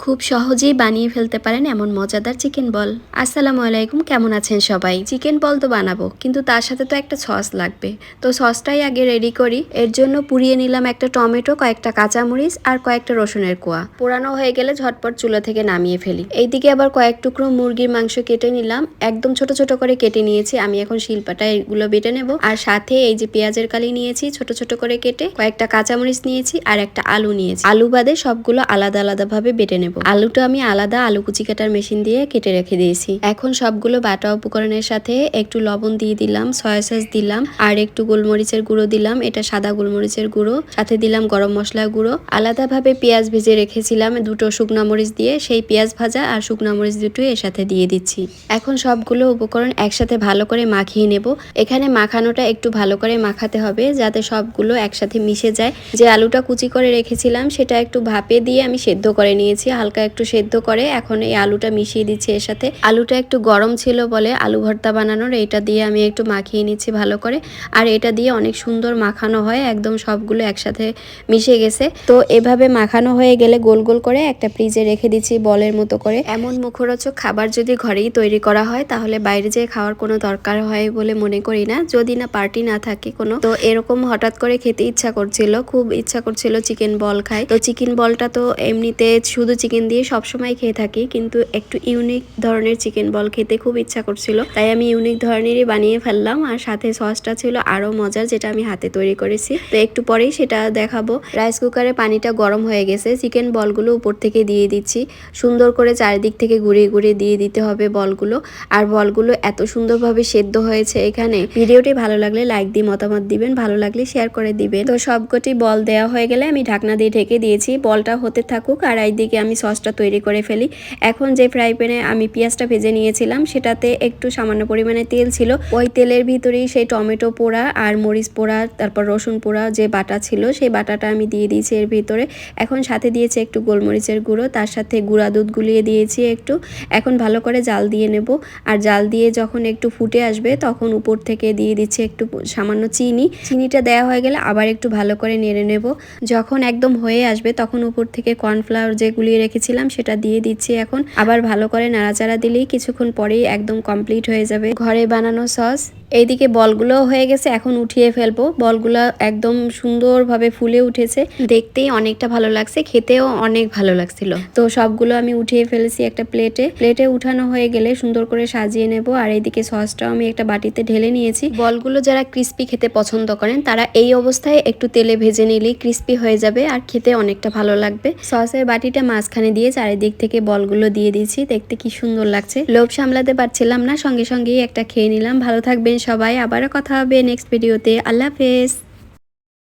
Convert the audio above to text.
খুব সহজেই বানিয়ে ফেলতে পারেন এমন মজাদার চিকেন বল। আসসালামু আলাইকুম, কেমন আছেন সবাই? চিকেন বল তো বানাবো, কিন্তু তার সাথে তো একটা সস লাগবে। তো সসটাই আগে রেডি করি। এর জন্য পুড়িয়ে নিলাম একটা টমেটো, কয়েকটা কাঁচামরিচ আর কয়েকটা রসুনের কোয়া। পোড়ানো হয়ে গেলে ঝটপট চুলা থেকে নামিয়ে ফেলি। এইদিকে আবার কয়েক টুকরো মুরগির মাংস কেটে নিলাম, একদম ছোট ছোট করে কেটে নিয়েছি। আমি এখন শিলপাটায় এগুলো বেটে নেব। আর সাথে এই যে পেঁয়াজের কালি নিয়েছি ছোট ছোট করে কেটে, কয়েকটা কাঁচামরিচ নিয়েছি আর একটা আলু নিয়েছি। আলু বাদে সবগুলো আলাদা আলাদা ভাবে বেটে নেব। আলুটা আমি আলাদা আলু কুচি কাটার মেশিন দিয়ে কেটে রেখে দিয়েছি। এখন সবগুলো বাটা উপকরণের সাথে একটু লবণ দিয়ে দিলাম, সয়া সস দিলাম আর একটু গোলমরিচের গুঁড়ো দিলাম, এটা সাদা গোলমরিচের গুঁড়ো। সাথে দিলাম গরম মশলা গুঁড়ো। আলাদাভাবে পেঁয়াজ ভেজে রেখেছিলাম দুটো শুকনা মরিচ দিয়ে, সেই পেঁয়াজ ভাজা আর শুকনা মরিচ দুটোই এর সাথে দিয়ে দিচ্ছি। এখন সবগুলো উপকরণ একসাথে ভালো করে মাখিয়ে নেব। এখানে মাখানোটা একটু ভালো করে মাখাতে হবে যাতে সবগুলো একসাথে মিশে যায়। যে আলুটা কুচি করে রেখেছিলাম সেটা একটু ভাপে দিয়ে আমি সেদ্ধ করে নিয়েছি, হালকা একটু সেদ্ধ করে এখন এই আলুটা মিশিয়ে দিচ্ছি এর সাথে। আলুটা একটু গরম ছিল বলে আলু ভর্তা বানানোর এটা দিয়ে আমি একটু মাখিয়ে নিচ্ছি ভালো করে। আর এটা দিয়ে অনেক সুন্দর মাখানো হয়, একদম সবগুলো একসাথে মিশে গেছে। তো এভাবে মাখানো হয়ে গেলে গোল গোল করে একটা ফ্রিজে রেখে দিচ্ছি বলের মতো করে। এমন মুখরোচক খাবার যদি ঘরেই তৈরি করা হয় তাহলে বাইরে যেয়ে খাওয়ার কোনো দরকার হয় বলে মনে করি না, যদি না পার্টি না থাকে কোনো। তো এরকম হঠাৎ করে খেতে ইচ্ছা করছিল, খুব ইচ্ছা করছিল চিকেন বল খাই। তো চিকেন বলটা তো এমনিতে শুধু চিকেন দিয়ে সবসময় খেয়ে থাকি, কিন্তু একটু ইউনিক ধরনের চিকেন বল খেতে খুব ইচ্ছা করছিল, তাই আমি ইউনিক ধরনেরই বানিয়ে ফেললাম। আর সাথে সসটা ছিল আরো মজার, যেটা আমি হাতে তৈরি করেছি। তো একটু পরেই সেটা দেখাবো। রাইস কুকারে পানিটা গরম হয়ে গেছে, চিকেন বলগুলো উপর থেকে দিয়ে দিচ্ছি। সুন্দর করে চারিদিক থেকে ঘুরিয়ে ঘুরিয়ে দিয়ে দিতে হবে বলগুলো। আর বলগুলো এত সুন্দরভাবে সেদ্ধ হয়েছে এখানে। ভিডিওটি ভালো লাগলে লাইক দিয়ে মতামত দিবেন, ভালো লাগলে শেয়ার করে দিবেন। তো সবকটি বল দেওয়া হয়ে গেলে আমি ঢাকনা দিয়ে ঢেকে দিয়েছি, বলটা হতে থাকুক আর এইদিকে আমি সসটা তৈরি করে ফেলি। এখন যে ফ্রাই প্যানে আমি পেঁয়াজটা ভেজে নিয়েছিলাম সেটাতে একটু সামান্য পরিমাণে তেল ছিল, ওই তেলের ভিতরেই সেই টমেটো পোড়া আর মরিচ পোড়া তারপর রসুন পোড়া যে বাটা ছিল সেই বাটাটা আমি দিয়ে দিয়েছি এর ভিতরে। এখন সাথে দিয়েছি একটু গোলমরিচের গুঁড়ো, তার সাথে গুঁড়া দুধ গুলিয়ে দিয়েছি একটু। এখন ভালো করে জাল দিয়ে নেব। আর জাল দিয়ে যখন একটু ফুটে আসবে তখন উপর থেকে দিয়ে দিচ্ছি একটু সামান্য চিনিটা দেওয়া হয়ে গেলে আবার একটু ভালো করে নেড়ে নেব। যখন একদম হয়ে আসবে তখন উপর থেকে কর্নফ্লাওয়ার যে গুলিয়ে রেখেছিলাম সেটা দিয়ে দিচ্ছি। এখন আবার ভালো করে নাড়াচাড়া দিলেই কিছুক্ষণ পরেই একদম কমপ্লিট হয়ে যাবে ঘরে বানানো সস। এইদিকে বলগুলো হয়ে গেছে, এখন উঠিয়ে ফেলবো। বলগুলো একদম সুন্দরভাবে ফুলে উঠেছে, দেখতেই অনেকটা ভালো লাগছে, খেতেও অনেক ভালো লাগছিল। তো সবগুলো আমি উঠিয়ে ফেলেছি একটা প্লেটে উঠানো হয়ে গেলে সুন্দর করে সাজিয়ে নেব। আর এইদিকে সসটাও আমি একটা বাটিতে ঢেলে নিয়েছি। বলগুলো যারা ক্রিস্পি খেতে পছন্দ করেন তারা এই অবস্থায় একটু তেলে ভেজে নিলেই ক্রিস্পি হয়ে যাবে আর খেতে অনেকটা ভালো লাগবে। সসের বাটিটা মাঝখানে দিয়ে চারিদিক থেকে বলগুলো দিয়ে দিয়েছি, দেখতে কি সুন্দর লাগছে। লোভ সামলাতে পারছিলাম না, সঙ্গে সঙ্গেই একটা খেয়ে নিলাম। ভালো থাকবেন সবাই, আবারও কথা হবে নেক্সট ভিডিওতে। আল্লাহ হাফেজ।